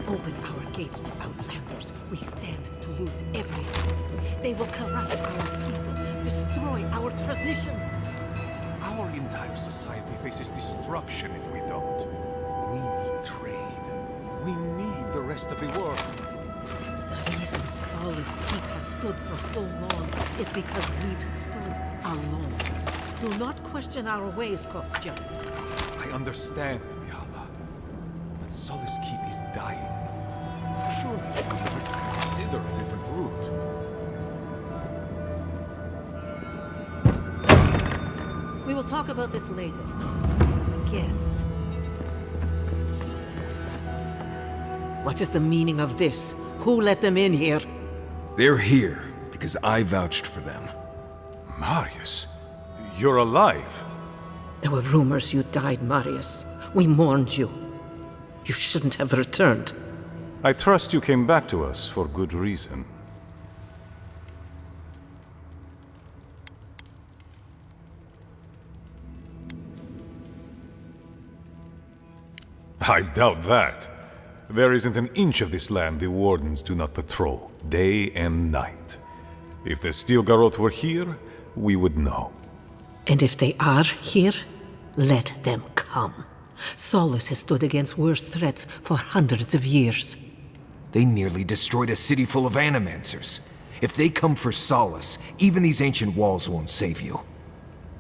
open our gates to outlanders, we stand to lose everything. They will corrupt our people, destroy our traditions. Our entire society faces destruction if we don't. We need trade. We need the rest of the world. The reason Solace Keep has stood for so long is because we've stood alone. Do not question our ways, Kostya. I understand, Mihala. But Solace Keep is dying. Surely we could consider a different route. We will talk about this later. A guest. What is the meaning of this? Who let them in here? They're here because I vouched for them. Marius, you're alive. There were rumors you died, Marius. We mourned you. You shouldn't have returned. I trust you came back to us for good reason. I doubt that. There isn't an inch of this land the Wardens do not patrol, day and night. If the Stilgarroth were here, we would know. And if they are here, let them come. Solace has stood against worse threats for hundreds of years. They nearly destroyed a city full of animancers. If they come for Solace, even these ancient walls won't save you.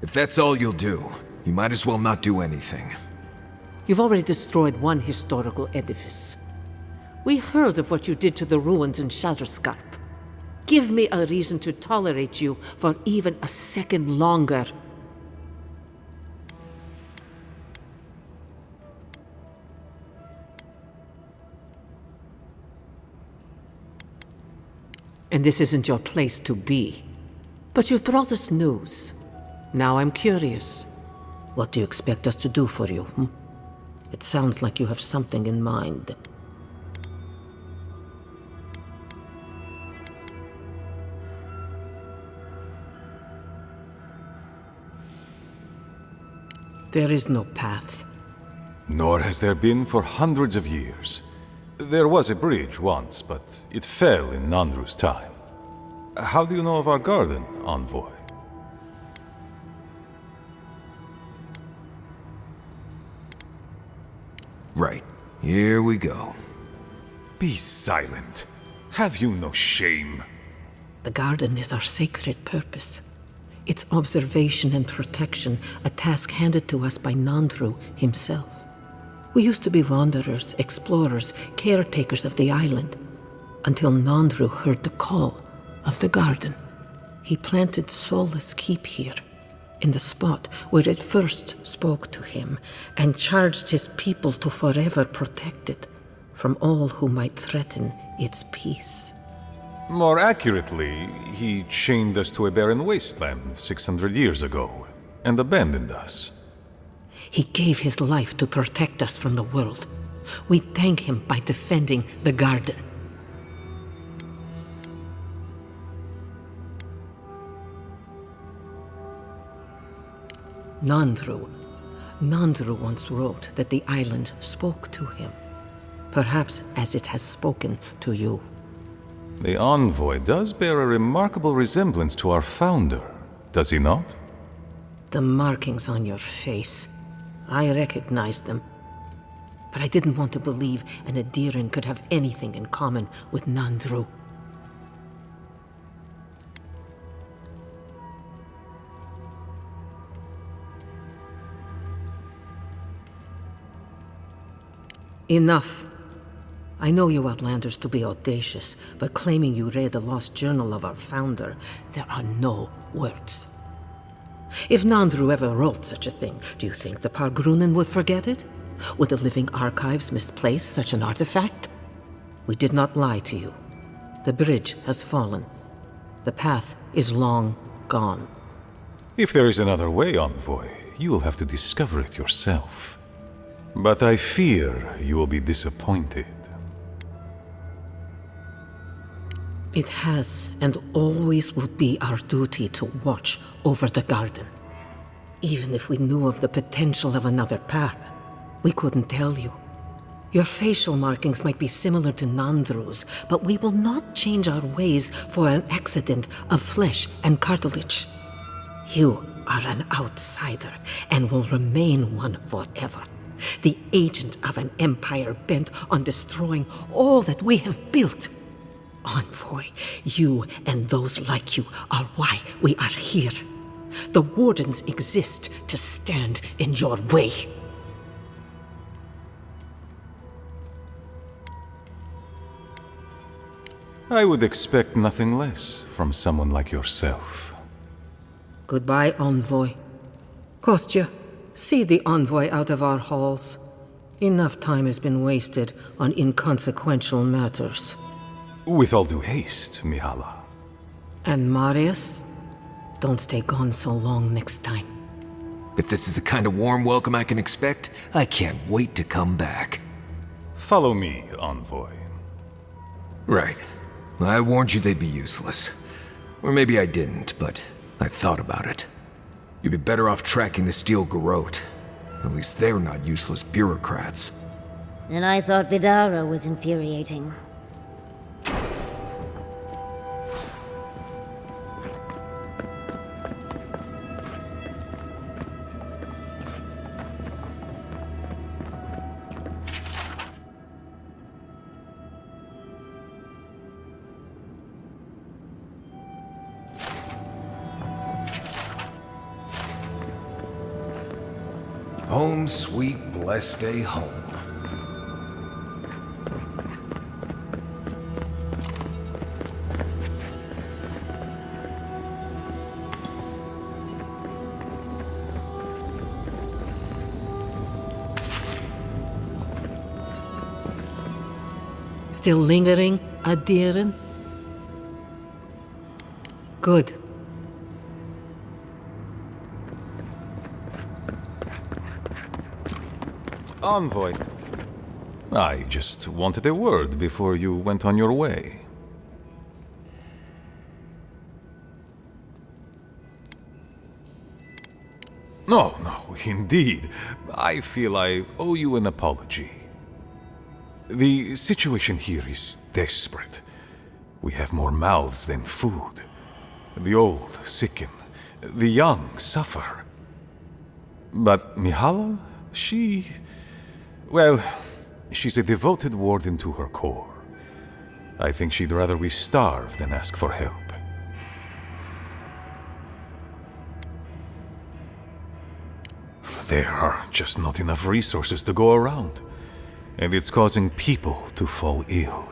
If that's all you'll do, you might as well not do anything. You've already destroyed one historical edifice. We heard of what you did to the ruins in Shatterscarp. Give me a reason to tolerate you for even a second longer. And this isn't your place to be. But you've brought us news. Now I'm curious. What do you expect us to do for you, It sounds like you have something in mind. There is no path. Nor has there been for hundreds of years. There was a bridge once, but it fell in Nandru's time. How do you know of our garden, Envoy? Right. Here we go. Be silent. Have you no shame? The garden is our sacred purpose. Its observation and protection, a task handed to us by Nandru himself. We used to be wanderers, explorers, caretakers of the island, until Nandru heard the call of the garden. He planted Solace Keep here, in the spot where it first spoke to him, and charged his people to forever protect it from all who might threaten its peace. More accurately, he chained us to a barren wasteland 600 years ago, and abandoned us. He gave his life to protect us from the world. We thank him by defending the garden. Nandru once wrote that the island spoke to him, perhaps as it has spoken to you. The Envoy does bear a remarkable resemblance to our founder, does he not? The markings on your face. I recognized them. But I didn't want to believe an Adiran could have anything in common with Nandru. Enough. I know you Outlanders to be audacious, but claiming you read the lost journal of our founder, there are no words. If Nandru ever wrote such a thing, do you think the Pargrunen would forget it? Would the living archives misplace such an artifact? We did not lie to you. The bridge has fallen. The path is long gone. If there is another way, Envoy, you will have to discover it yourself. But I fear you will be disappointed. It has and always will be our duty to watch over the garden. Even if we knew of the potential of another path, we couldn't tell you. Your facial markings might be similar to Nandru's, but we will not change our ways for an accident of flesh and cartilage. You are an outsider and will remain one forever. The agent of an empire bent on destroying all that we have built. Envoy, you and those like you are why we are here. The Wardens exist to stand in your way. I would expect nothing less from someone like yourself. Goodbye, Envoy. Kostya, see the Envoy out of our halls. Enough time has been wasted on inconsequential matters. With all due haste, Mihala. And Marius, don't stay gone so long next time. If this is the kind of warm welcome I can expect, I can't wait to come back. Follow me, Envoy. Right. I warned you they'd be useless. Or maybe I didn't, but I thought about it. You'd be better off tracking the Steel Garrote. At least they're not useless bureaucrats. And I thought Vidara was infuriating. Home sweet blessed day home. Still lingering, Adiren? Good. Envoy. I just wanted a word before you went on your way. No, indeed. I feel I owe you an apology. The situation here is desperate. We have more mouths than food. The old sicken. The young suffer. But Mihala, well, she's a devoted warden to her core. I think she'd rather we starve than ask for help. There are just not enough resources to go around, and it's causing people to fall ill.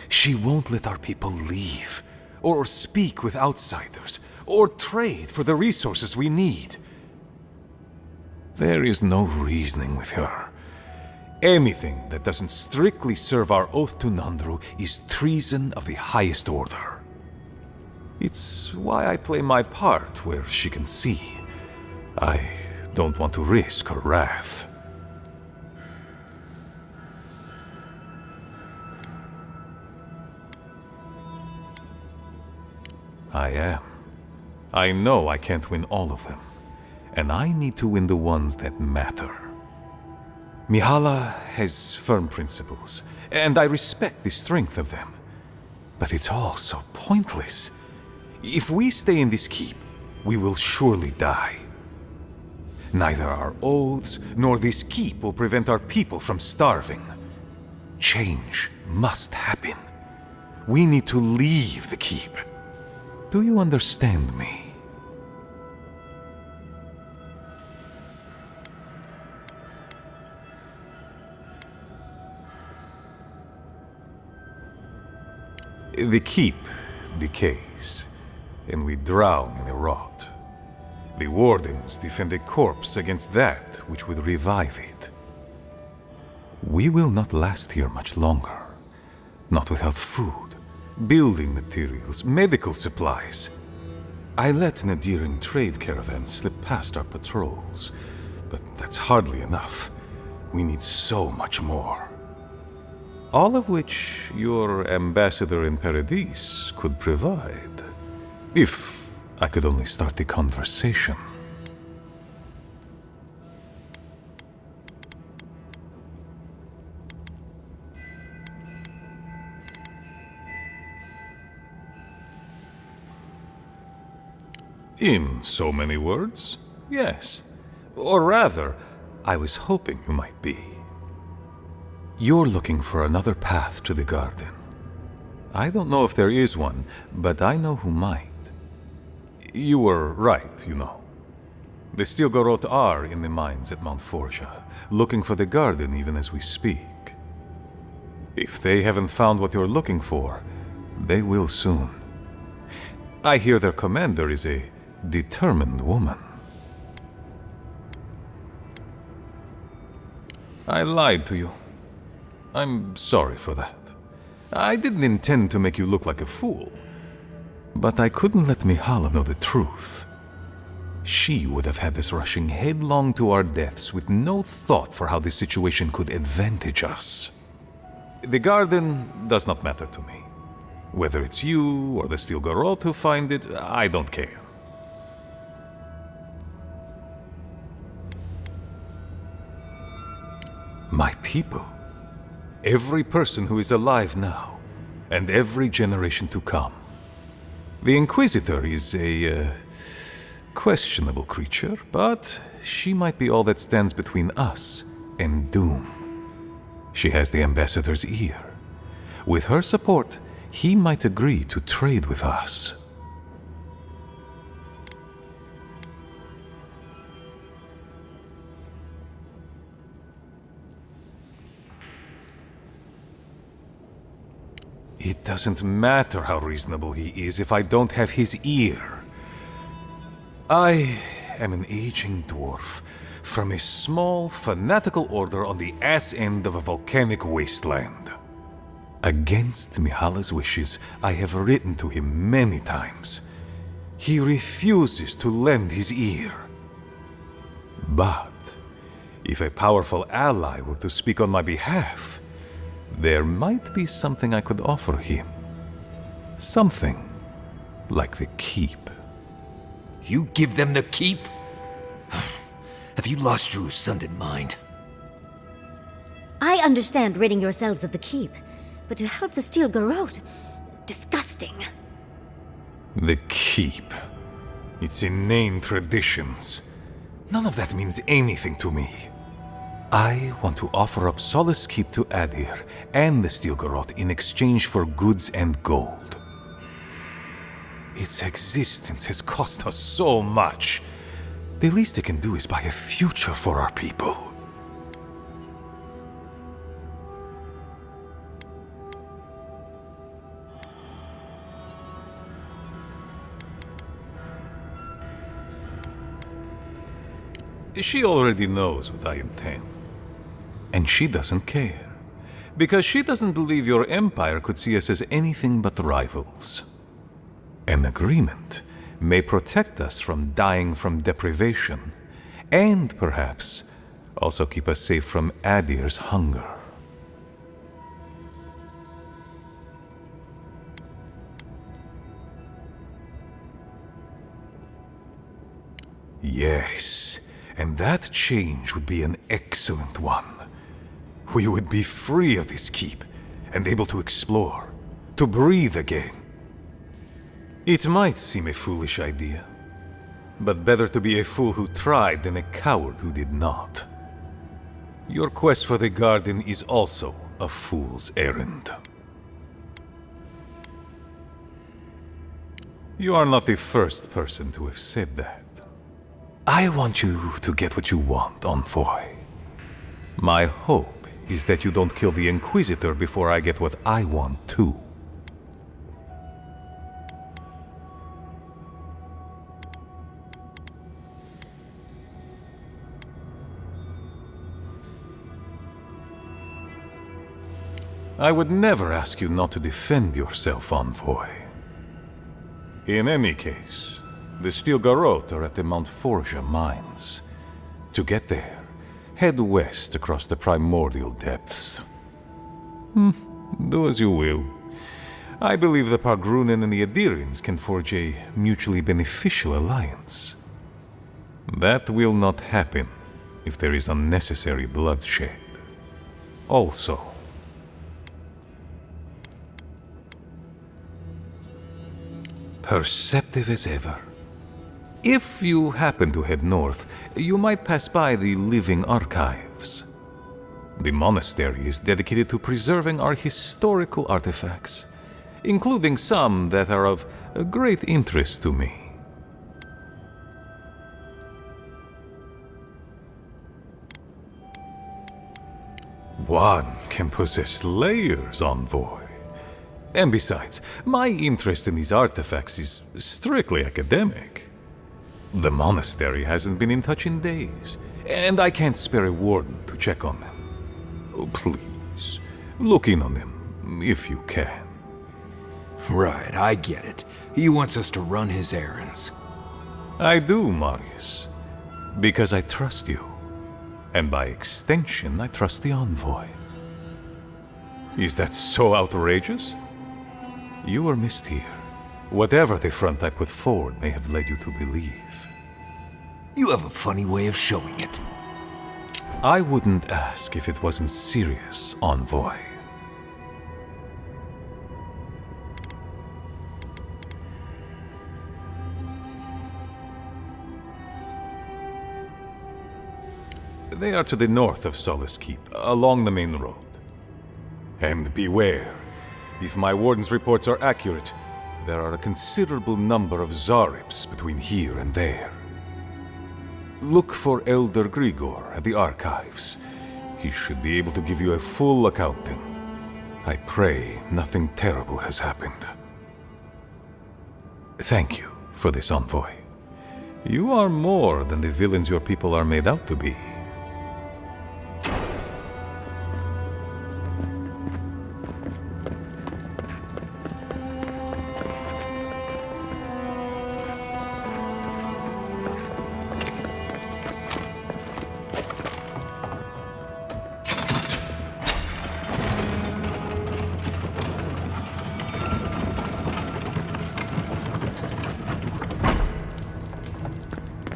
She won't let our people leave, or speak with outsiders, or trade for the resources we need. There is no reasoning with her. Anything that doesn't strictly serve our oath to Nandru is treason of the highest order. It's why I play my part where she can see. I don't want to risk her wrath. I am. I know I can't win all of them. And I need to win the ones that matter. Mihala has firm principles, and I respect the strength of them. But it's all so pointless. If we stay in this keep, we will surely die. Neither our oaths nor this keep will prevent our people from starving. Change must happen. We need to leave the keep. Do you understand me? The keep decays, and we drown in the rot. The wardens defend a corpse against that which would revive it. We will not last here much longer. Not without food, building materials, medical supplies. I let Nadiran trade caravans slip past our patrols, but that's hardly enough. We need so much more. All of which your ambassador in Paradis could provide. If I could only start the conversation. In so many words, yes. Or rather, I was hoping you might be. You're looking for another path to the garden. I don't know if there is one, but I know who might. You were right, you know. The Stilgarroth are in the mines at Mount Forja, looking for the garden even as we speak. If they haven't found what you're looking for, they will soon. I hear their commander is a determined woman. I lied to you. I'm sorry for that. I didn't intend to make you look like a fool. But I couldn't let Mihala know the truth. She would have had us rushing headlong to our deaths with no thought for how this situation could advantage us. The garden does not matter to me. Whether it's you or the Stilgarroth who find it, I don't care. My people. Every person who is alive now, and every generation to come. The Inquisitor is a questionable creature, but she might be all that stands between us and doom. She has the Ambassador's ear. With her support, he might agree to trade with us. It doesn't matter how reasonable he is if I don't have his ear. I am an aging dwarf from a small, fanatical order on the ass end of a volcanic wasteland. Against Mihala's wishes, I have written to him many times. He refuses to lend his ear. But if a powerful ally were to speak on my behalf, there might be something I could offer him. Something like the keep. You give them the keep? Have you lost your Sundan mind? I understand ridding yourselves of the keep, but to help the Stilgarroth, disgusting. The keep. Its inane traditions. None of that means anything to me. I want to offer up Solace Keep to Adir and the Stilgarroth in exchange for goods and gold. Its existence has cost us so much. The least it can do is buy a future for our people. She already knows what I intend. And she doesn't care. Because she doesn't believe your empire could see us as anything but rivals. An agreement may protect us from dying from deprivation, and perhaps also keep us safe from Adir's hunger. Yes, and that change would be an excellent one. We would be free of this keep, and able to explore, to breathe again. It might seem a foolish idea, but better to be a fool who tried than a coward who did not. Your quest for the garden is also a fool's errand. You are not the first person to have said that. I want you to get what you want, Envoy. My hope is that you don't kill the Inquisitor before I get what I want too. I would never ask you not to defend yourself, Envoy. In any case, the Stilgarroth are at the Mount Forja mines. To get there, head west across the primordial depths. Do as you will. I believe the Pargrunen and the Adirians can forge a mutually beneficial alliance. That will not happen if there is unnecessary bloodshed. Also, perceptive as ever, If you happen to head north, you might pass by the Living Archives. The monastery is dedicated to preserving our historical artifacts, including some that are of great interest to me. One can possess layers, Envoy. And besides, my interest in these artifacts is strictly academic. The monastery hasn't been in touch in days, and I can't spare a warden to check on them. Oh, please, look in on them, if you can. Right, I get it. He wants us to run his errands. I do, Marius, because I trust you. And by extension, I trust the Envoy. Is that so outrageous? You were missed here. Whatever the front I put forward may have led you to believe. You have a funny way of showing it. I wouldn't ask if it wasn't serious, Envoy. They are to the north of Solace Keep, along the main road. And beware, if my warden's reports are accurate, there are a considerable number of Zarips between here and there. Look for Elder Grigor at the archives. He should be able to give you a full accounting. I pray nothing terrible has happened. Thank you for this, Envoy. You are more than the villains your people are made out to be.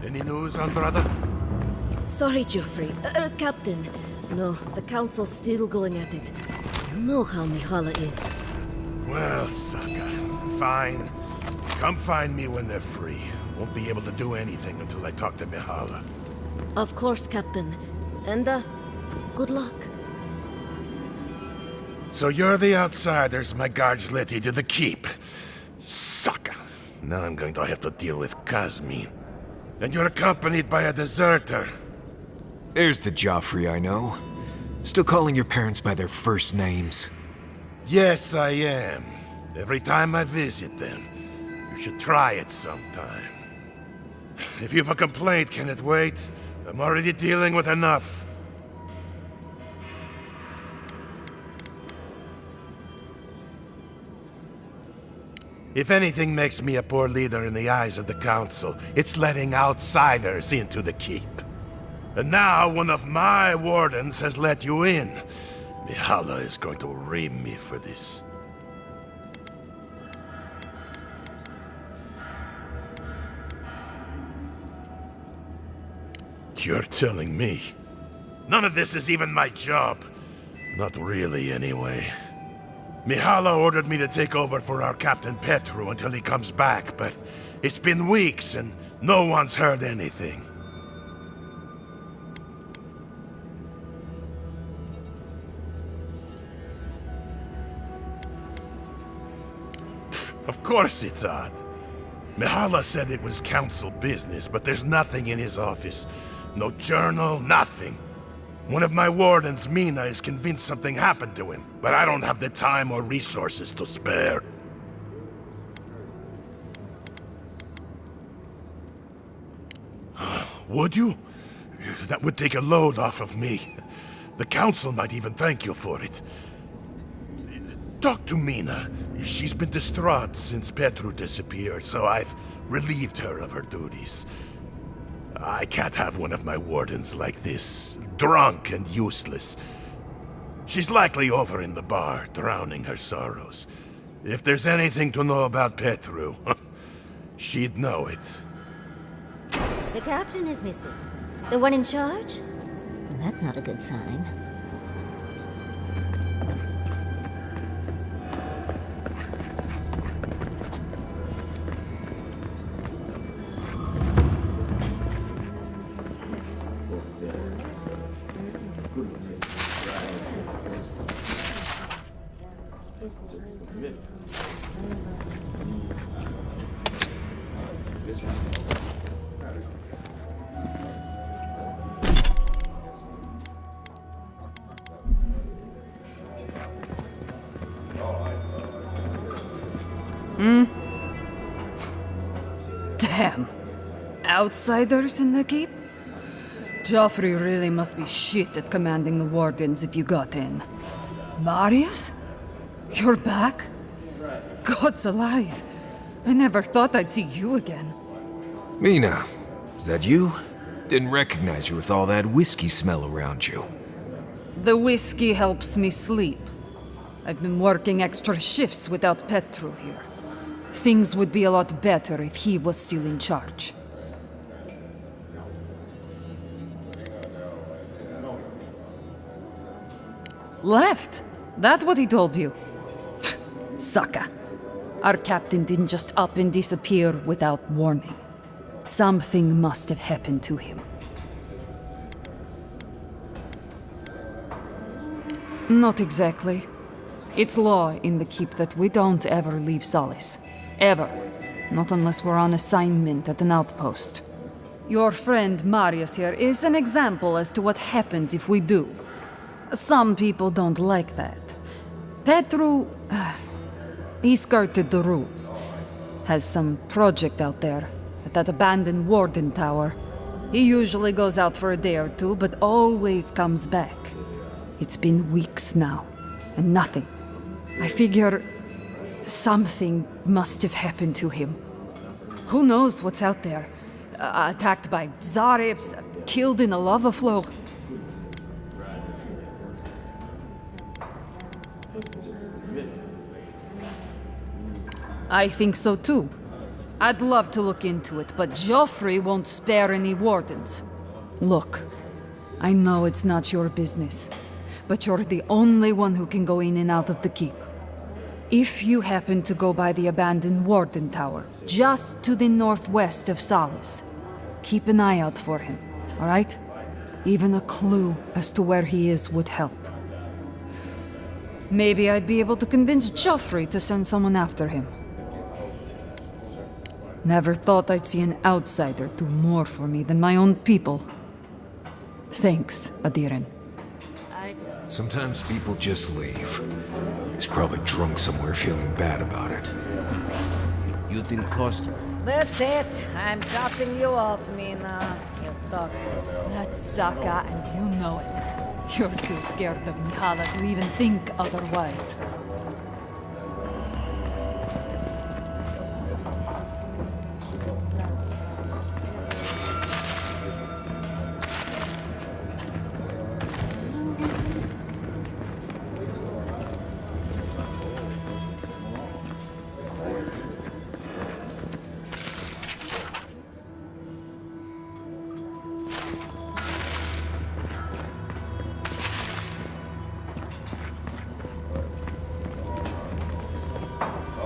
Any news, Andrada? Sorry, Geoffrey. Captain. No, the Council's still going at it. You know how Mihala is. Well, Saka, fine. Come find me when they're free. Won't be able to do anything until I talk to Mihala. Of course, Captain. And, good luck. So you're the outsiders my guards let into the keep. Saka. Now I'm going to have to deal with Kazmin. And you're accompanied by a deserter. There's the Joffrey I know. Still calling your parents by their first names. Yes, I am. Every time I visit them. You should try it sometime. If you have a complaint, can it wait? I'm already dealing with enough. If anything makes me a poor leader in the eyes of the Council, it's letting outsiders into the keep. And now one of my wardens has let you in. Mihala is going to ream me for this. You're telling me? None of this is even my job. Not really, anyway. Mihala ordered me to take over for our Captain Petru until he comes back, but it's been weeks and no one's heard anything. Of course it's odd. Mihala said it was council business, but there's nothing in his office. No journal, nothing. One of my wardens, Mina, is convinced something happened to him, but I don't have the time or resources to spare. Would you? That would take a load off of me. The council might even thank you for it. Talk to Mina. She's been distraught since Petru disappeared, so I've relieved her of her duties. I can't have one of my wardens like this, drunk and useless. She's likely over in the bar, drowning her sorrows. If there's anything to know about Petru, she'd know it. The captain is missing. The one in charge? Well, that's not a good sign. Damn. Outsiders in the keep? Joffrey really must be shit at commanding the wardens if you got in. Marius? You're back? God's alive. I never thought I'd see you again. Mina, is that you? Didn't recognize you with all that whiskey smell around you. The whiskey helps me sleep. I've been working extra shifts without Petru here. Things would be a lot better if he was still in charge. Left? That what he told you? Sucker. Our captain didn't just up and disappear without warning. Something must have happened to him. Not exactly. It's law in the keep that we don't ever leave Solace. Ever. Not unless we're on assignment at an outpost. Your friend Marius here is an example as to what happens if we do. Some people don't like that. Petru... he skirted the rules. Has some project out there, at that abandoned warden tower. He usually goes out for a day or two, but always comes back. It's been weeks now, and nothing. I figure... something must have happened to him. Who knows what's out there? Attacked by Zarips, killed in a lava flow. I think so too. I'd love to look into it, but Joffrey won't spare any wardens. Look, I know it's not your business, but you're the only one who can go in and out of the keep. If you happen to go by the abandoned warden tower, just to the northwest of Solace, keep an eye out for him, all right? Even a clue as to where he is would help. Maybe I'd be able to convince Joffrey to send someone after him. Never thought I'd see an outsider do more for me than my own people. Thanks, Adiren. Sometimes people just leave. He's probably drunk somewhere feeling bad about it. You didn't cost her. That's it. I'm cutting you off, Mina. You talk. That's Saka, and you know it. You're too scared of Mihala to even think otherwise.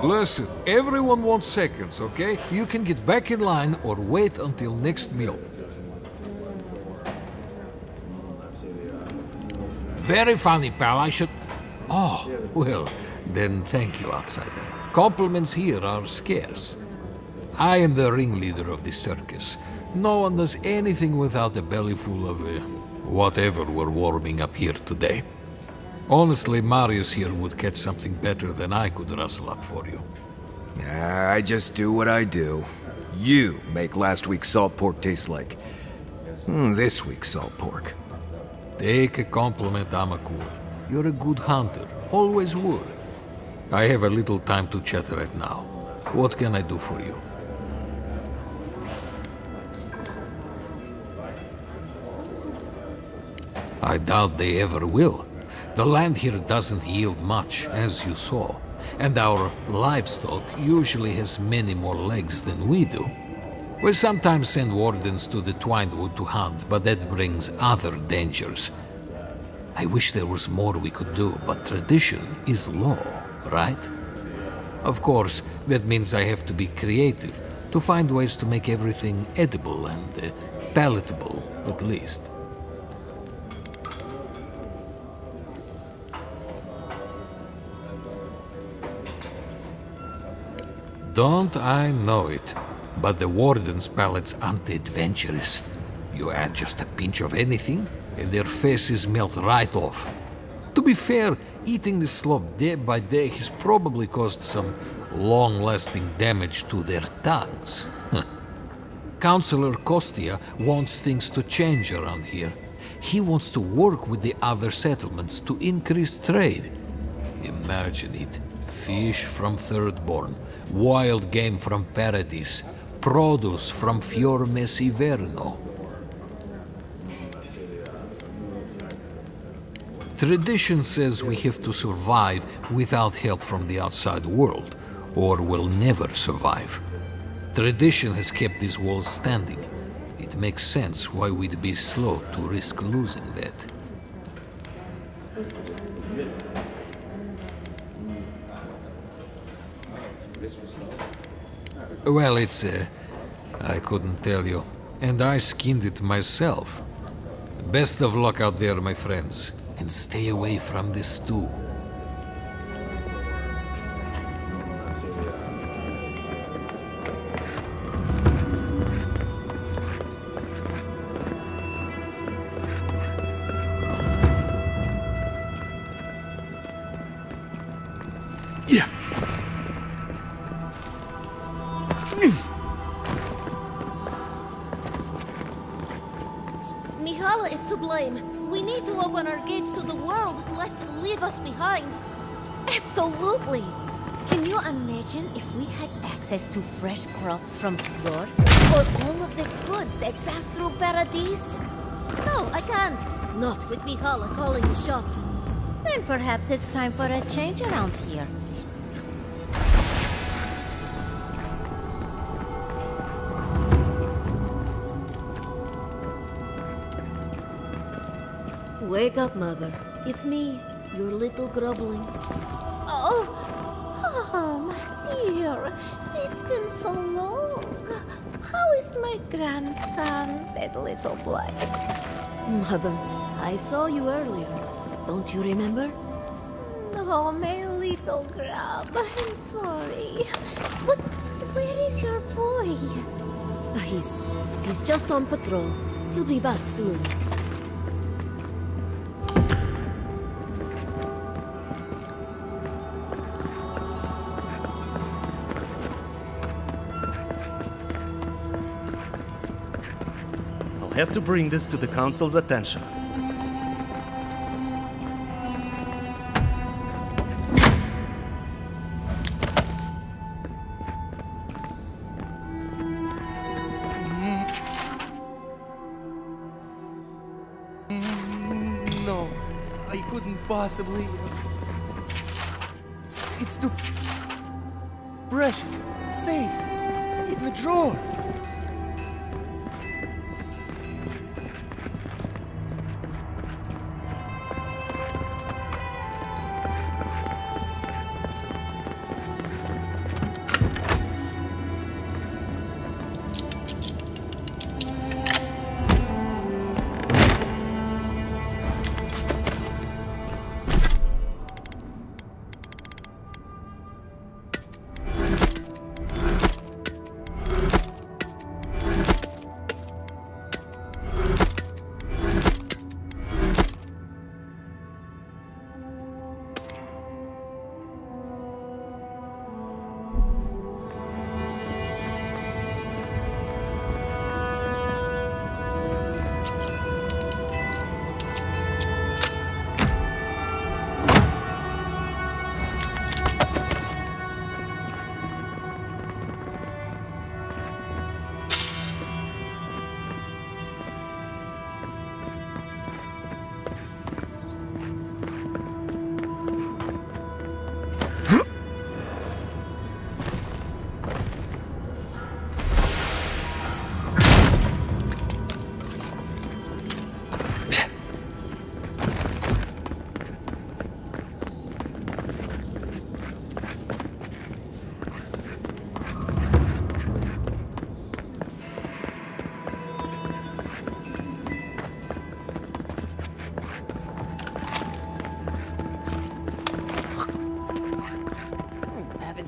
Listen, everyone wants seconds, okay? You can get back in line or wait until next meal. Very funny, pal. I should... Oh, well, then thank you, outsider. Compliments here are scarce. I am the ringleader of this circus. No one does anything without a belly full of whatever we're warming up here today. Honestly, Marius here would catch something better than I could rustle up for you. I just do what I do. You make last week's salt pork taste like... this week's salt pork. Take a compliment, Amakul. You're a good hunter. Always would. I have a little time to chat right now. What can I do for you? I doubt they ever will. The land here doesn't yield much, as you saw, and our livestock usually has many more legs than we do. We sometimes send wardens to the Twinewood to hunt, but that brings other dangers. I wish there was more we could do, but tradition is law, right? Of course, that means I have to be creative, to find ways to make everything edible and palatable, at least. Don't I know it? But the Warden's palates aren't adventurous. You add just a pinch of anything, and their faces melt right off. To be fair, eating the slop day by day has probably caused some long-lasting damage to their tongues. Councillor Kostia wants things to change around here. He wants to work with the other settlements to increase trade. Imagine it. Fish from Thirdborn, wild game from Paradis, produce from Fior Mesiverno. Tradition says we have to survive without help from the outside world, or we'll never survive. Tradition has kept these walls standing. It makes sense why we'd be slow to risk losing that. Well, I couldn't tell you. And I skinned it myself. Best of luck out there, my friends. And stay away from the stew. Yeah. Mihala is to blame. We need to open our gates to the world, lest it leave us behind. Absolutely! Can you imagine if we had access to fresh crops from Flor? Or all of the goods that pass through Paradis? No, I can't. Not with Mihala calling the shots. Then perhaps it's time for a change around here. Wake up, Mother. It's me, your little grubbling. Oh, my dear. It's been so long. How is my grandson, that little boy? Mother, I saw you earlier. Don't you remember? No, my little grub. I'm sorry. But where is your boy? He's just on patrol. He'll be back soon. Have to bring this to the Council's attention. No, I couldn't possibly. It's too precious, safe, in the drawer.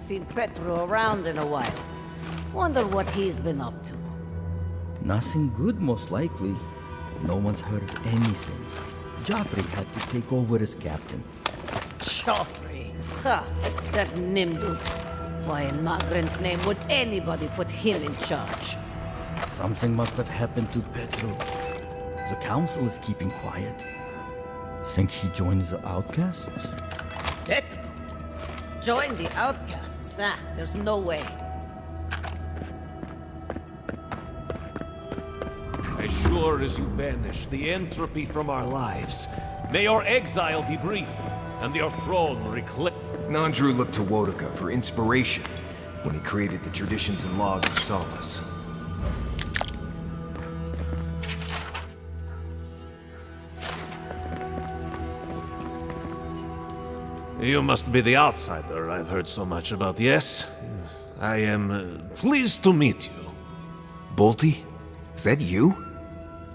seen Petro around in a while. Wonder what he's been up to. Nothing good, most likely. No one's heard anything. Joffrey had to take over as captain. Joffrey. Ha! That Nimdu. Why in Magren's name would anybody put him in charge? Something must have happened to Petro. The council is keeping quiet. Think he joined the outcasts? Petro? Join the outcasts? There's no way. As sure as you banish the entropy from our lives, may your exile be brief, and your throne reclaim. Nandru looked to Wodaka for inspiration when he created the traditions and laws of Solace. You must be the outsider I've heard so much about, yes? I am pleased to meet you. Bolty? Is that you?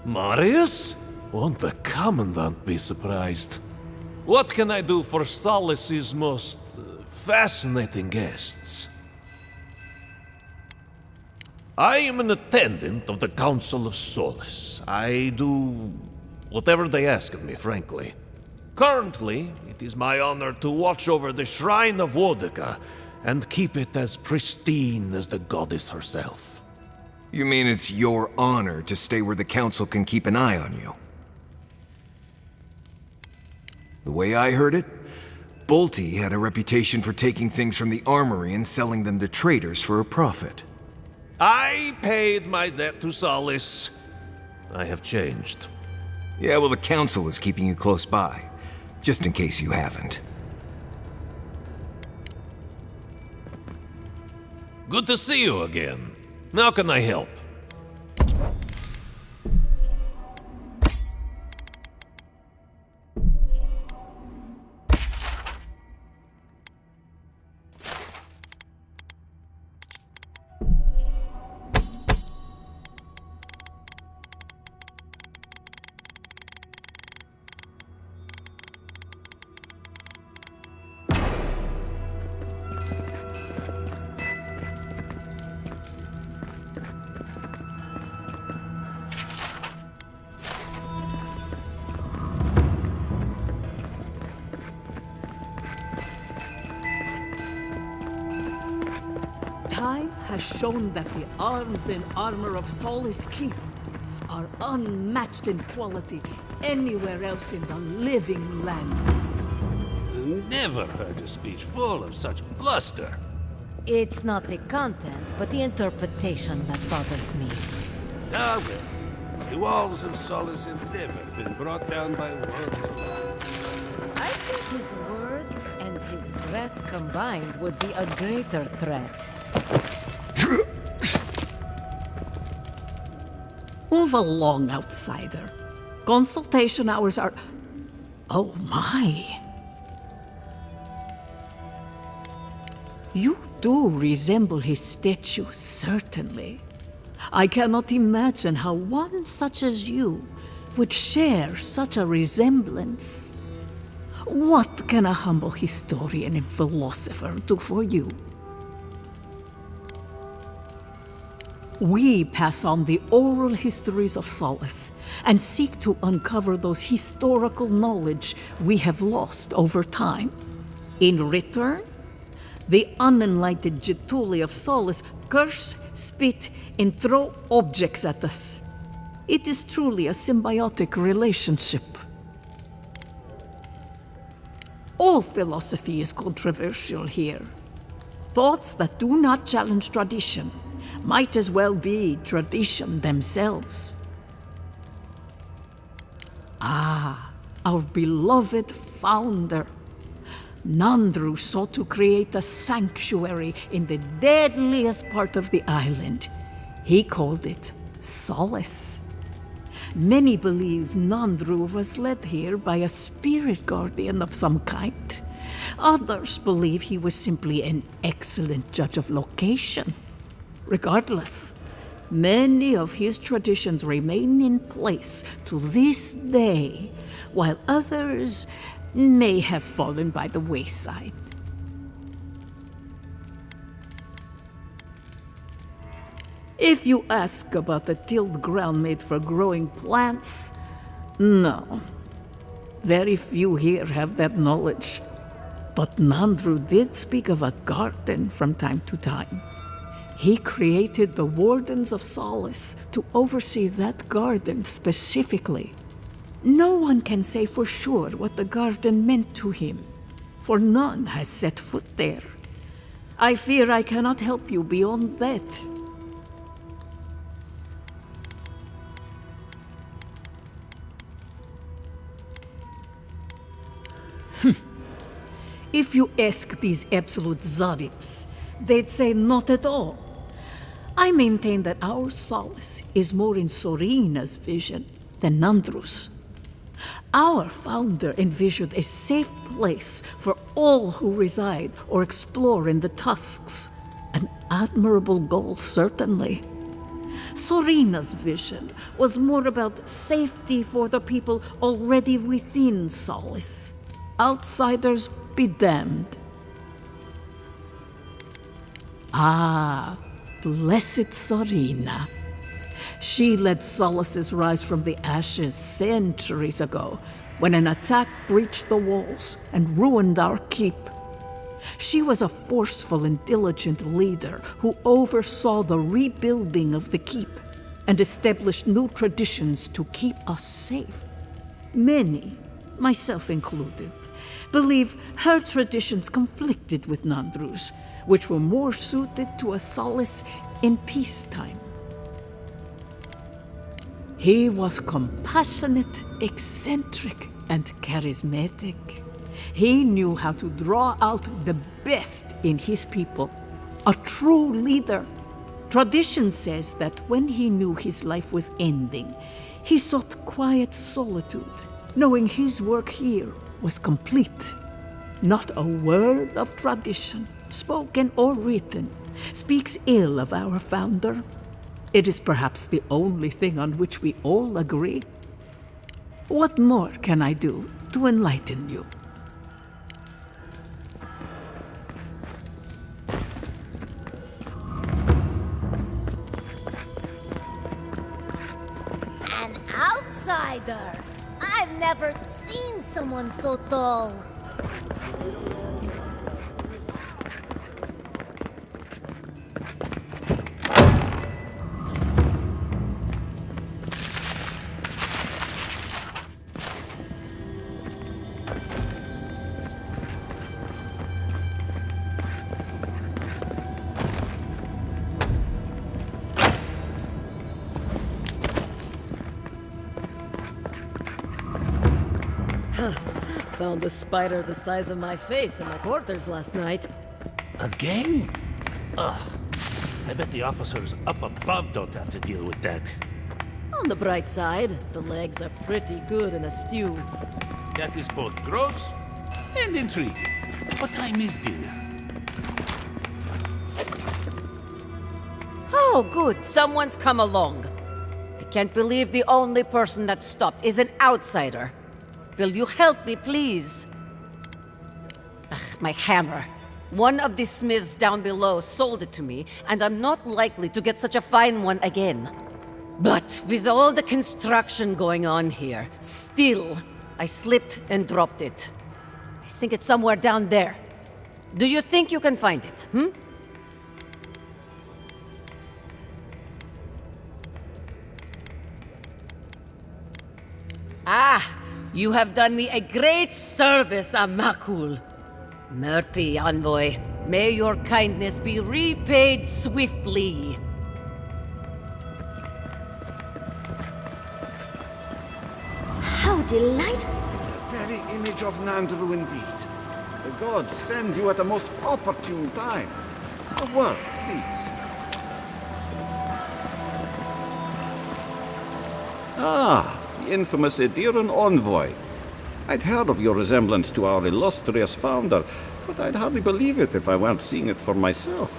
Marius? Won't the Commandant be surprised? What can I do for Solace's most fascinating guests? I am an attendant of the Council of Solace. I do whatever they ask of me, frankly. Currently, it is my honor to watch over the Shrine of Wodaka and keep it as pristine as the goddess herself. You mean it's your honor to stay where the Council can keep an eye on you? The way I heard it, Bolty had a reputation for taking things from the armory and selling them to traders for a profit. I paid my debt to Solace. I have changed. Yeah, well, the Council is keeping you close by. Just in case you haven't. Good to see you again. How can I help? Time has shown that the arms and armor of Solace Keep are unmatched in quality anywhere else in the living lands. Never heard a speech full of such bluster. It's not the content, but the interpretation that bothers me. Ah, well. The walls of Solace have never been brought down by words alone. I think his words and his breath combined would be a greater threat. Move along, outsider. Consultation hours are... Oh my! You do resemble his statue, certainly. I cannot imagine how one such as you would share such a resemblance. What can a humble historian and philosopher do for you? We pass on the oral histories of Solace and seek to uncover those historical knowledge we have lost over time. In return, the unenlightened Getuli of Solace curse, spit, and throw objects at us. It is truly a symbiotic relationship. All philosophy is controversial here. Thoughts that do not challenge tradition might as well be tradition themselves. Ah, our beloved founder. Nandru sought to create a sanctuary in the deadliest part of the island. He called it Solace. Many believe Nandru was led here by a spirit guardian of some kind. Others believe he was simply an excellent judge of location. Regardless, many of his traditions remain in place to this day, while others may have fallen by the wayside. If you ask about the tilled ground made for growing plants, no. Very few here have that knowledge. But Nandru did speak of a garden from time to time. He created the Wardens of Solace to oversee that garden specifically. No one can say for sure what the garden meant to him, for none has set foot there. I fear I cannot help you beyond that. If you ask these absolute Zaribs, they'd say not at all. I maintain that our solace is more in Sorina's vision than Nandru's. Our founder envisioned a safe place for all who reside or explore in the Tusks. An admirable goal, certainly. Sorina's vision was more about safety for the people already within Solace. Outsiders be damned. Ah, blessed Sorina. She led Solace's rise from the ashes centuries ago, when an attack breached the walls and ruined our keep. She was a forceful and diligent leader who oversaw the rebuilding of the keep and established new traditions to keep us safe. Many, myself included, believe her traditions conflicted with Nandru's, which were more suited to a Solace in peacetime. He was compassionate, eccentric, and charismatic. He knew how to draw out the best in his people. A true leader. Tradition says that when he knew his life was ending, he sought quiet solitude, knowing his work here was complete. Not a word of tradition, spoken or written, speaks ill of our founder. It is perhaps the only thing on which we all agree. What more can I do to enlighten you? An outsider! I've never seen someone so tall. Found a spider the size of my face in my quarters last night. Again? Ugh. I bet the officers up above don't have to deal with that. On the bright side, the legs are pretty good in a stew. That is both gross and intriguing. What time is dinner? Oh, good. Someone's come along. I can't believe the only person that stopped is an outsider. Will you help me, please? Ugh, my hammer. One of the smiths down below sold it to me, and I'm not likely to get such a fine one again. But with all the construction going on here, still, I slipped and dropped it. I think it's somewhere down there. Do you think you can find it, Ah! You have done me a great service, Amakul. Merty envoy, may your kindness be repaid swiftly. How delightful! The very image of Nandru indeed. The gods send you at the most opportune time. A word, please. Ah, the infamous Ediran envoy. I'd heard of your resemblance to our illustrious founder, but I'd hardly believe it if I weren't seeing it for myself.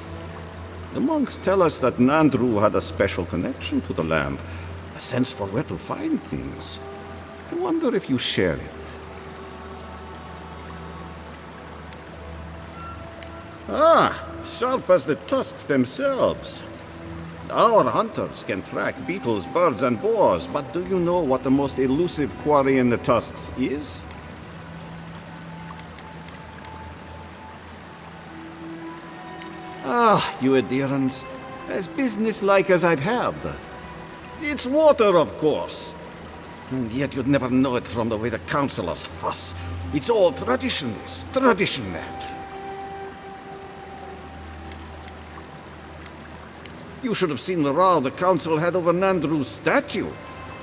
The monks tell us that Nandru had a special connection to the land, a sense for where to find things. I wonder if you share it. Ah, sharp as the tusks themselves. Our hunters can track beetles, birds, and boars, but do you know what the most elusive quarry in the tusks is? Ah, you adherents. As businesslike as I'd have. It's water, of course. And yet you'd never know it from the way the councillors fuss. It's all tradition, this, tradition that. You should have seen the row the council had over Nandru's statue.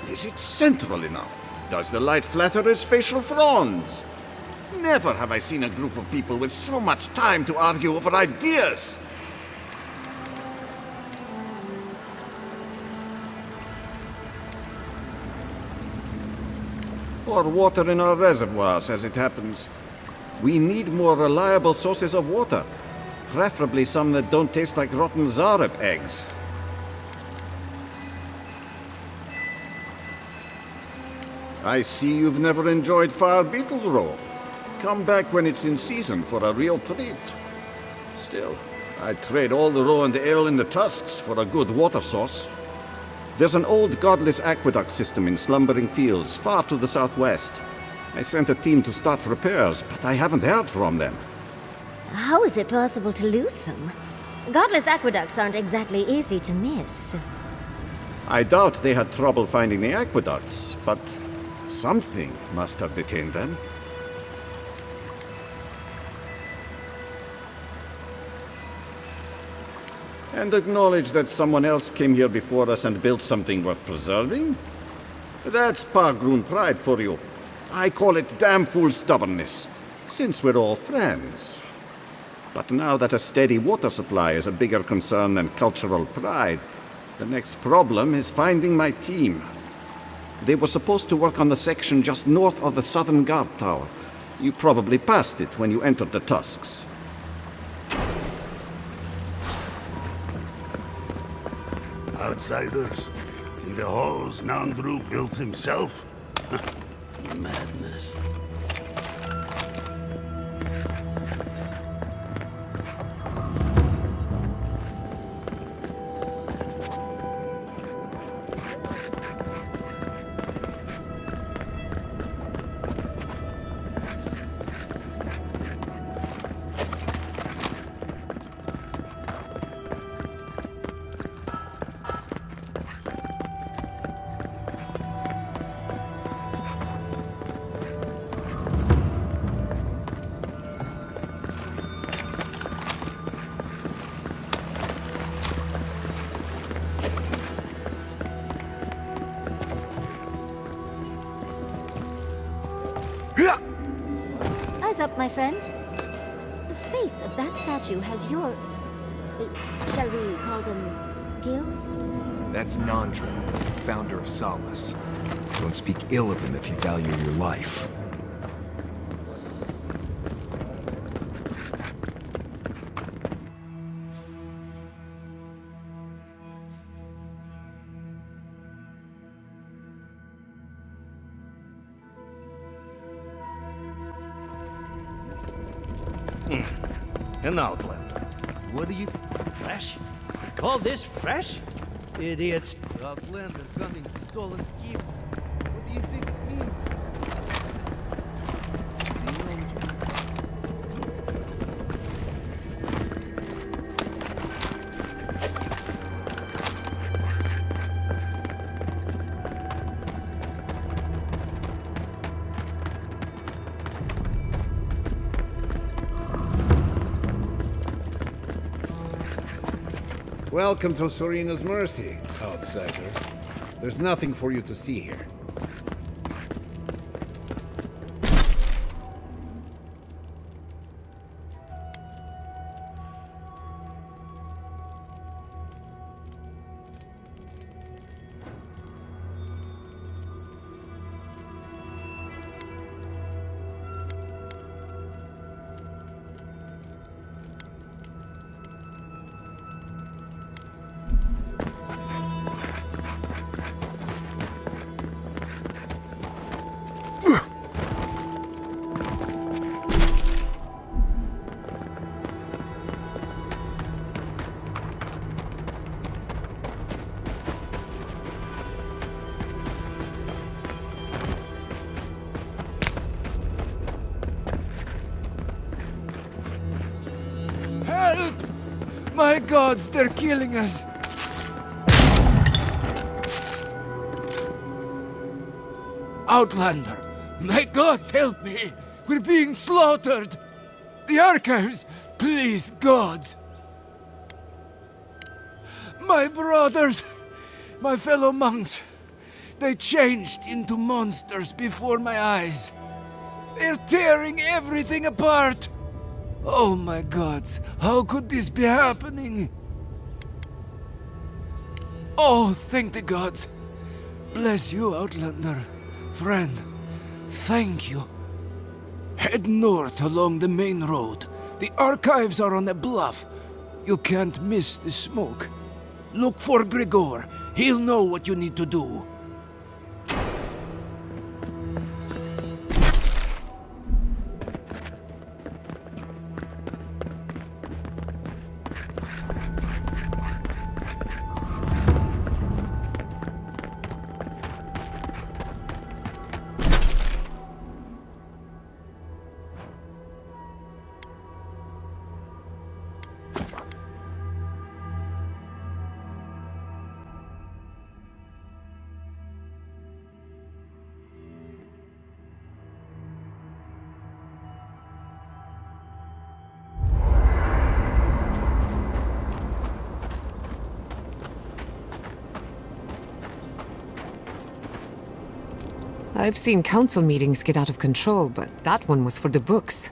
Is it central enough? Does the light flatter his facial fronds? Never have I seen a group of people with so much time to argue over ideas. Or water in our reservoirs, as it happens. We need more reliable sources of water. Preferably some that don't taste like rotten Zarep eggs. I see you've never enjoyed fire beetle roll. Come back when it's in season for a real treat. Still, I'd trade all the roe and the ale in the tusks for a good water source. There's an old godless aqueduct system in slumbering fields far to the southwest. I sent a team to start repairs, but I haven't heard from them. How is it possible to lose them? Godless aqueducts aren't exactly easy to miss. I doubt they had trouble finding the aqueducts, but something must have detained them. And acknowledge that someone else came here before us and built something worth preserving? That's Pargroon pride for you. I call it damn fool stubbornness, since we're all friends. But now that a steady water supply is a bigger concern than cultural pride, the next problem is finding my team. They were supposed to work on the section just north of the southern guard tower. You probably passed it when you entered the tusks. Outsiders? In the halls Nandru built himself? Madness. Eyes up, my friend. The face of that statue has your... shall we call them gills? That's Nandru, founder of Solace. Don't speak ill of him if you value your life. An outland. What do you... Fresh? Call this fresh? Idiots. Outlander coming to Solace Keep. What do you think it means? Welcome to Serina's Mercy, outsider. There's nothing for you to see here. Help! My gods, they're killing us! Outlander, my gods, help me! We're being slaughtered! The archives! Please, gods! My brothers! My fellow monks! They changed into monsters before my eyes. They're tearing everything apart! Oh my gods, how could this be happening? Oh, thank the gods. Bless you, Outlander. Friend, thank you. Head north along the main road. The archives are on a bluff. You can't miss the smoke. Look for Grigor. He'll know what you need to do. I've seen council meetings get out of control, but that one was for the books.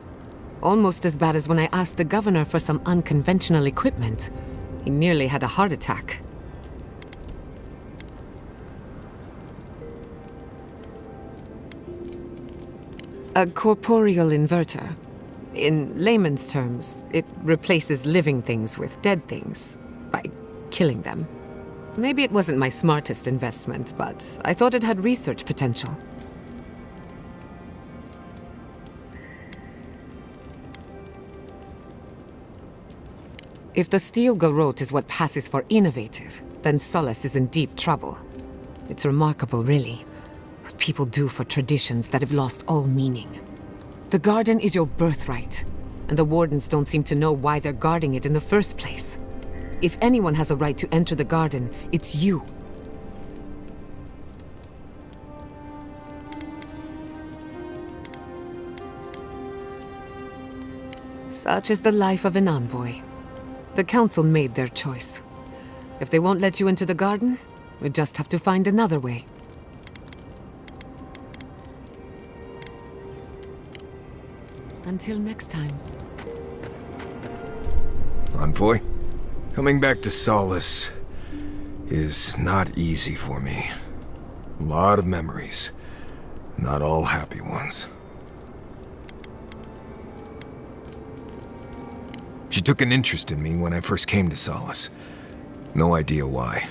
Almost as bad as when I asked the governor for some unconventional equipment. He nearly had a heart attack. A corporeal inverter. In layman's terms, it replaces living things with dead things by killing them. Maybe it wasn't my smartest investment, but I thought it had research potential. If the steel garrote is what passes for innovative, then Solace is in deep trouble. It's remarkable, really, what people do for traditions that have lost all meaning. The garden is your birthright, and the wardens don't seem to know why they're guarding it in the first place. If anyone has a right to enter the garden, it's you. Such is the life of an envoy. The council made their choice. If they won't let you into the garden, we just have to find another way. Until next time. Envoy, coming back to Solace is not easy for me. A lot of memories, not all happy ones. She took an interest in me when I first came to Solace. No idea why.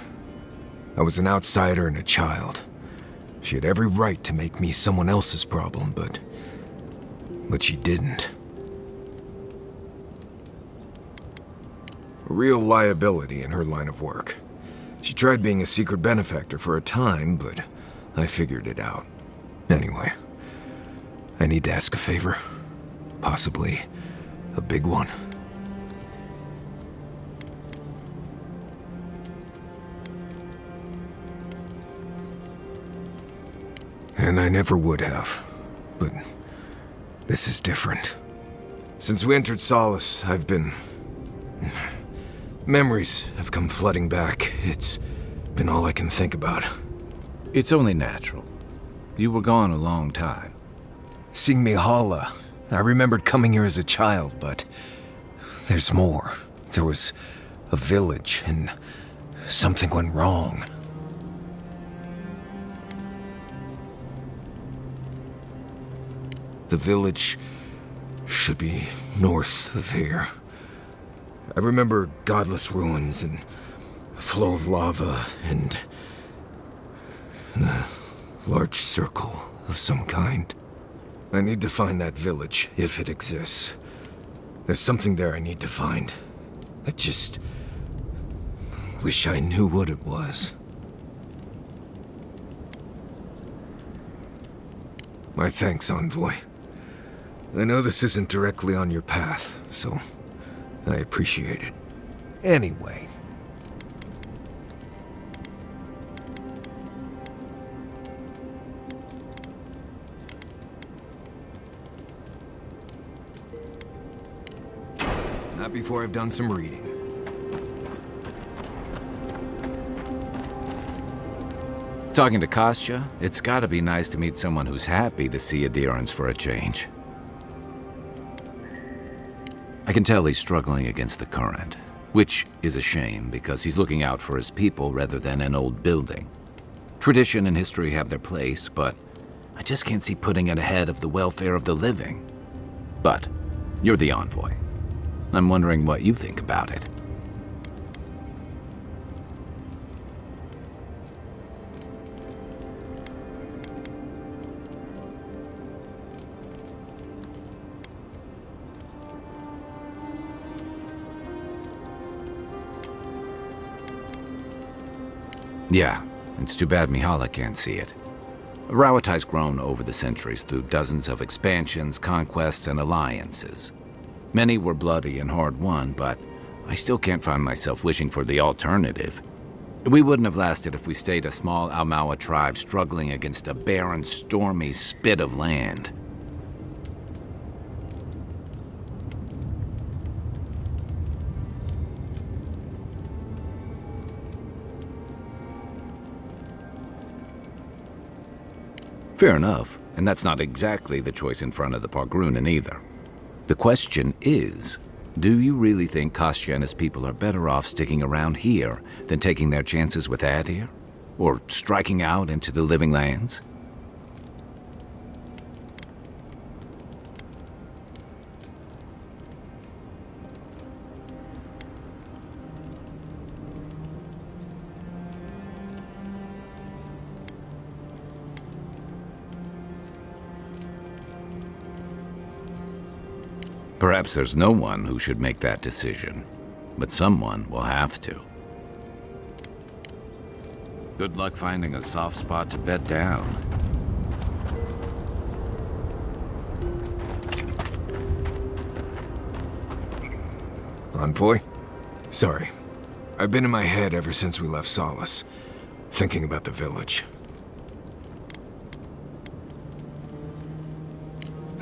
I was an outsider and a child. She had every right to make me someone else's problem, but she didn't. A real liability in her line of work. She tried being a secret benefactor for a time, but I figured it out. Anyway, I need to ask a favor. Possibly a big one. And I never would have, but this is different. Since we entered Solace, I've been... memories have come flooding back. It's been all I can think about. It's only natural. You were gone a long time. Seeing Mihala, I remembered coming here as a child, but there's more. There was a village, and something went wrong. The village should be north of here. I remember godless ruins and a flow of lava and a large circle of some kind. I need to find that village, if it exists. There's something there I need to find. I just wish I knew what it was. My thanks, Envoy. I know this isn't directly on your path, so I appreciate it. Anyway. Not before I've done some reading. Talking to Kostya, it's gotta be nice to meet someone who's happy to see adherence for a change. I can tell he's struggling against the current, which is a shame because he's looking out for his people rather than an old building. Tradition and history have their place, but I just can't see putting it ahead of the welfare of the living. But you're the envoy. I'm wondering what you think about it. Yeah, it's too bad Mihala can't see it. Rawatai's grown over the centuries through dozens of expansions, conquests, and alliances. Many were bloody and hard-won, but I still can't find myself wishing for the alternative. We wouldn't have lasted if we stayed a small Almawa tribe struggling against a barren, stormy spit of land. Fair enough, and that's not exactly the choice in front of the Pargrunen either. The question is, do you really think Kostya and his people are better off sticking around here than taking their chances with Adir? Or striking out into the living lands? Perhaps there's no one who should make that decision, but someone will have to. Good luck finding a soft spot to bed down. Envoy? Sorry. I've been in my head ever since we left Solace, thinking about the village.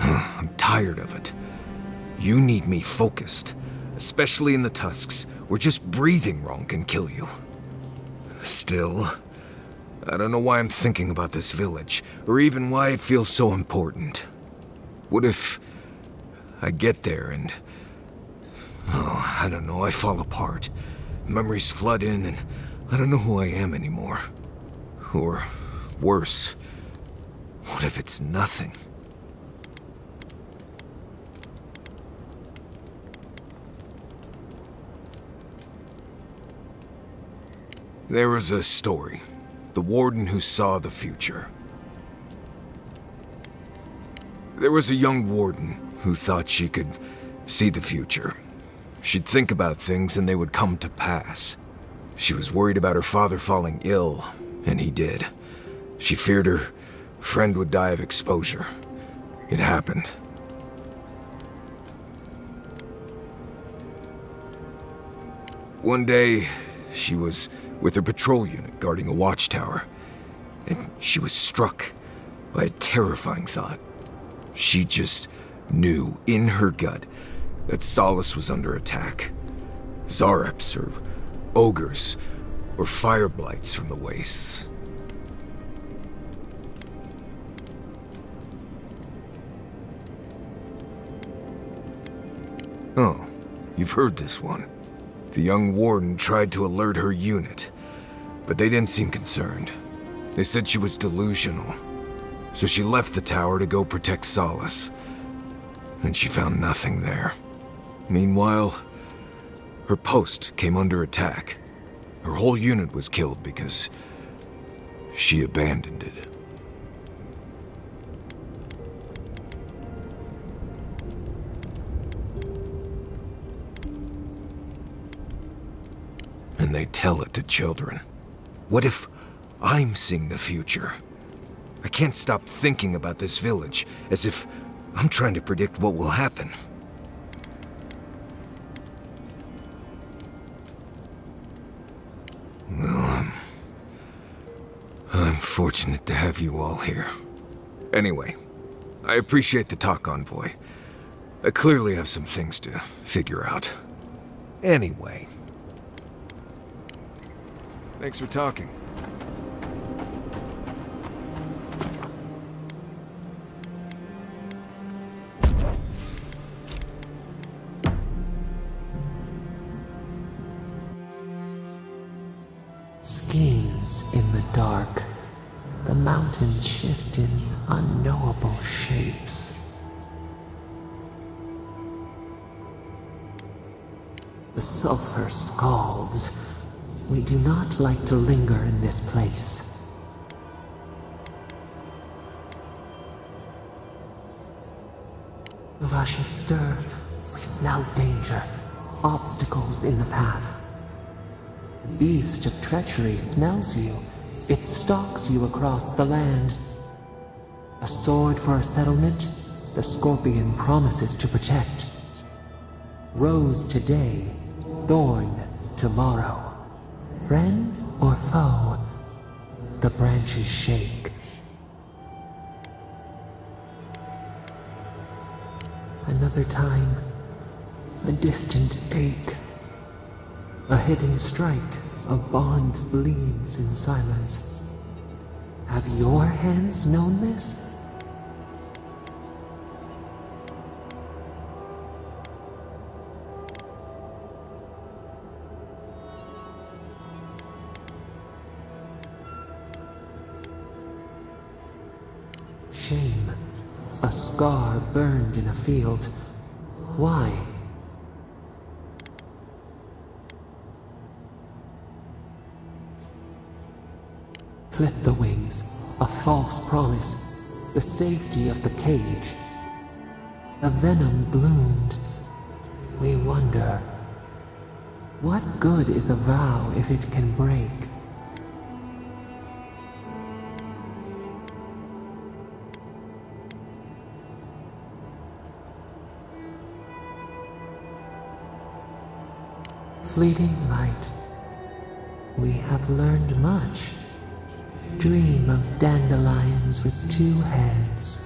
I'm tired of it. You need me focused, especially in the tusks, where just breathing wrong can kill you. Still, I don't know why I'm thinking about this village, or even why it feels so important. What if I get there and... oh, I don't know, I fall apart. Memories flood in and I don't know who I am anymore. Or worse, what if it's nothing? There was a story. The warden who saw the future. There was a young warden who thought she could see the future. She'd think about things and they would come to pass. She was worried about her father falling ill, and he did. She feared her friend would die of exposure. It happened. One day, she was with her patrol unit guarding a watchtower, and she was struck by a terrifying thought. She just knew in her gut that Solace was under attack. Zareps, or ogres, or fire blights from the wastes. Oh, you've heard this one. The young warden tried to alert her unit, but they didn't seem concerned. They said she was delusional, so she left the tower to go protect Solace. And she found nothing there. Meanwhile, her post came under attack. Her whole unit was killed because she abandoned it. And they tell it to children. What if I'm seeing the future? I can't stop thinking about this village, as if I'm trying to predict what will happen. fortunate to have you all here. Anyway, I appreciate the talk, Envoy. I clearly have some things to figure out. Anyway. Thanks for talking. Schemes in the dark. The mountains shift in unknowable shapes. The sulfur scalds. We do not like to linger in this place. The rushes stir. We smell danger. Obstacles in the path. The beast of treachery smells you. It stalks you across the land. A sword for a settlement, the scorpion promises to protect. Rose today, thorn tomorrow. Friend or foe, the branches shake. Another time, a distant ache. A hidden strike, a bond bleeds in silence. Have your hands known this? Shame. A scar burned in a field. Why? Flip the wings, a false promise, the safety of the cage. The venom bloomed. We wonder, what good is a vow if it can break? Fleeting light, we have learned much. Dream of dandelions with two heads.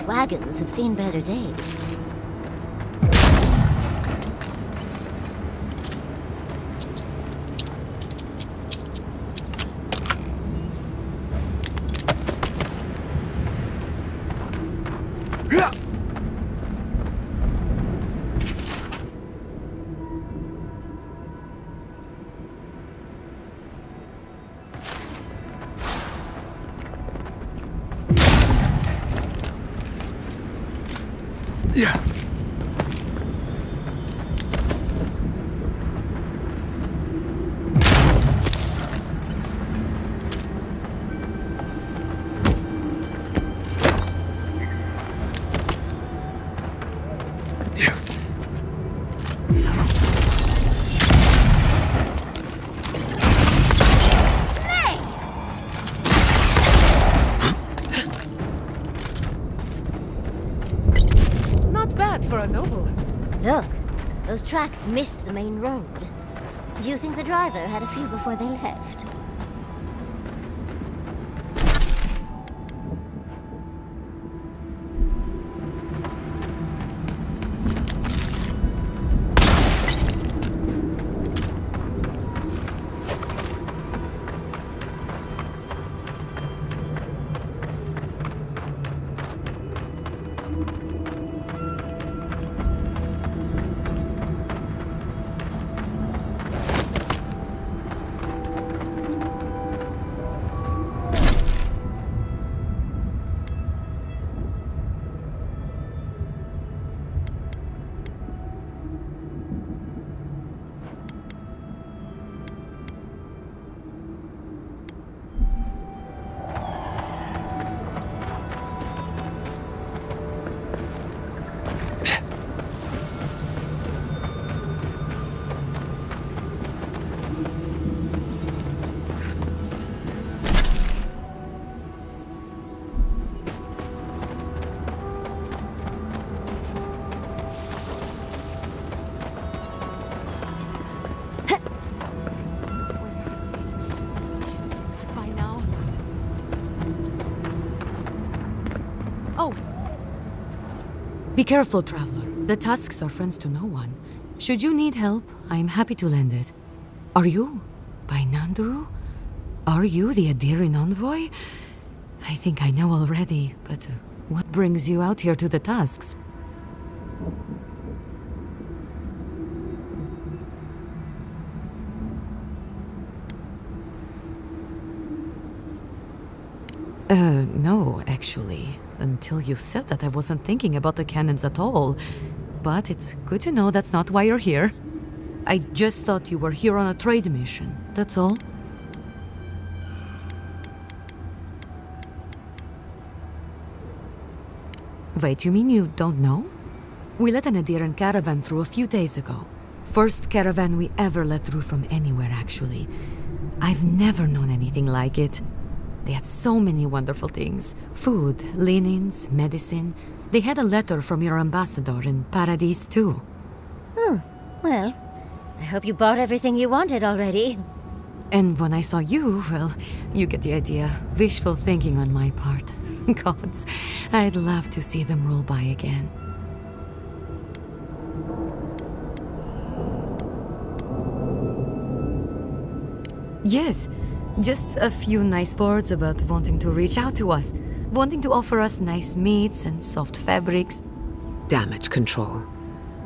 Wagons have seen better days. Yeah. For a noble. Look, those tracks missed the main road. Do you think the driver had a few before they left? Be careful, traveler. The tusks are friends to no one. Should you need help, I am happy to lend it. Are you by Nanduru? Are you the Adiran envoy? I think I know already, but what brings you out here to the tusks? No, actually. Until you said that, I wasn't thinking about the cannons at all. But it's good to know that's not why you're here. I just thought you were here on a trade mission, that's all. Wait, you mean you don't know? We let an Adiran caravan through a few days ago. First caravan we ever let through from anywhere, actually. I've never known anything like it. They had so many wonderful things. Food, linens, medicine. They had a letter from your ambassador in Paradise, too. Well, I hope you bought everything you wanted already. And when I saw you, well, you get the idea. Wishful thinking on my part. Gods, I'd love to see them roll by again. Yes. Just a few nice words about wanting to reach out to us, wanting to offer us nice meats and soft fabrics. Damage control.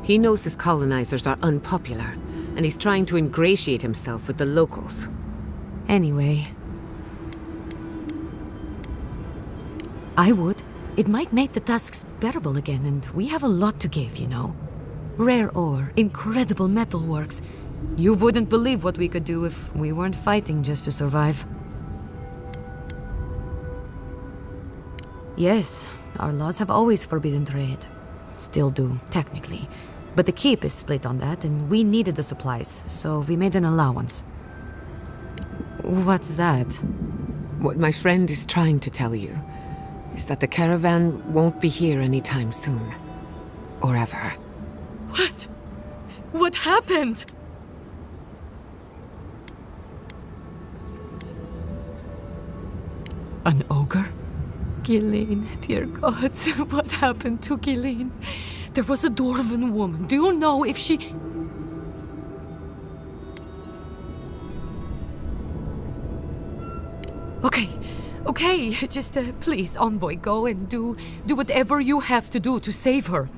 He knows his colonizers are unpopular, and he's trying to ingratiate himself with the locals. Anyway. I would. It might make the tasks bearable again, and we have a lot to give, you know. Rare ore, incredible metalworks. You wouldn't believe what we could do if we weren't fighting just to survive. Yes, our laws have always forbidden trade. Still do, technically. But the keep is split on that, and we needed the supplies, so we made an allowance. What's that? What my friend is trying to tell you is that the caravan won't be here anytime soon. Or ever. What? What happened? An ogre? Gilleen, dear gods, what happened to Gilleen? There was a dwarven woman. Do you know if she... Okay, just please, envoy, go and do whatever you have to do to save her.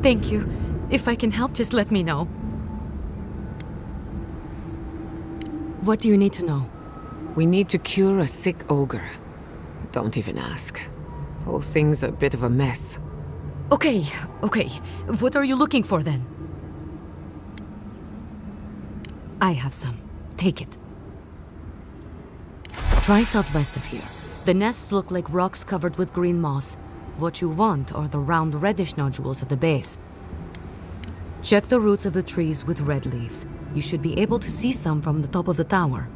Thank you. If I can help, just let me know. What do you need to know? We need to cure a sick ogre. Don't even ask. Whole thing's a bit of a mess. Okay. What are you looking for then? I have some. Take it. Try southwest of here. The nests look like rocks covered with green moss. What you want are the round reddish nodules at the base. Check the roots of the trees with red leaves. You should be able to see some from the top of the tower.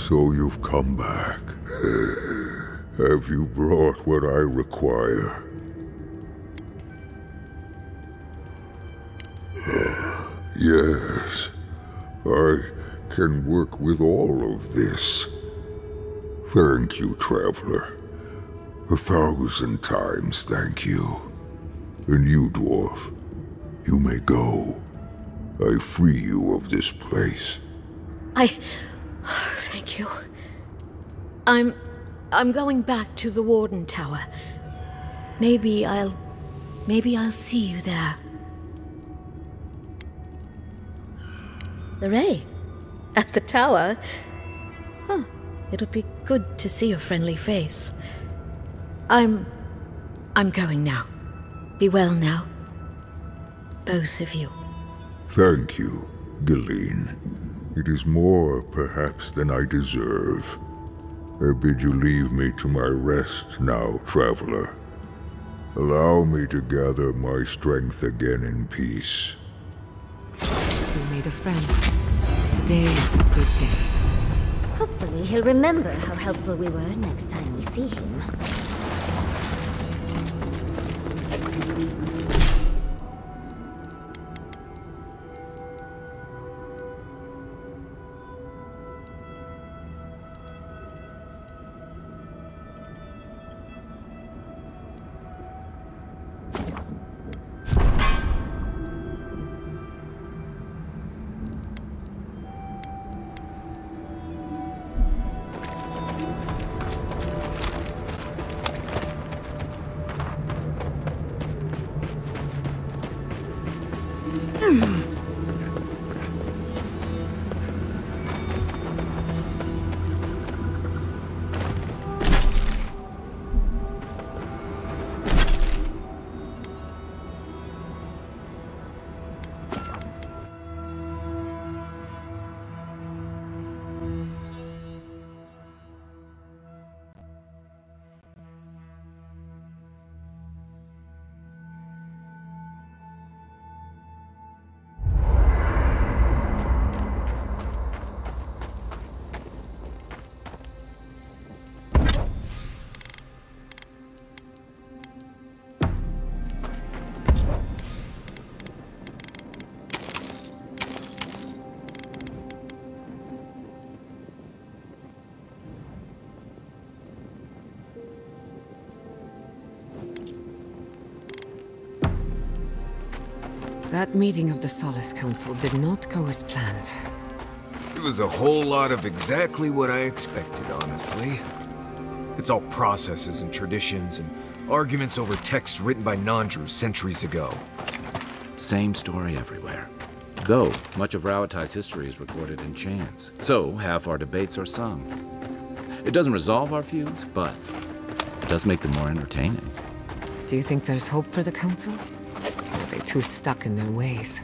So you've come back. Have you brought what I require? Yes, I can work with all of this. Thank you, traveler. 1,000 times thank you. And you, dwarf, you may go. I free you of this place. Thank you. I'm going back to the Warden Tower. Maybe I'll see you there. The Ray? At the tower? Huh. It'll be good to see a friendly face. I'm going now. Be well now. Both of you. Thank you, Galeen. It is more, perhaps, than I deserve. I bid you leave me to my rest now, traveler. Allow me to gather my strength again in peace. You made a friend. Today is a good day. Hopefully he'll remember how helpful we were next time we see him. That meeting of the Solace Council did not go as planned. It was a whole lot of exactly what I expected, honestly. It's all processes and traditions and arguments over texts written by non-Druze centuries ago. Same story everywhere. Though, much of Rauatai's history is recorded in chants, so half our debates are sung. It doesn't resolve our feuds, but it does make them more entertaining. Do you think there's hope for the Council? Or are they too stuck in their ways?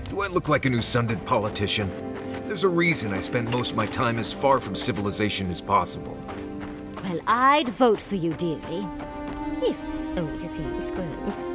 Do I look like an Usundid politician? There's a reason I spend most of my time as far from civilization as possible. Well, I'd vote for you, dearie. If only to see you squirm.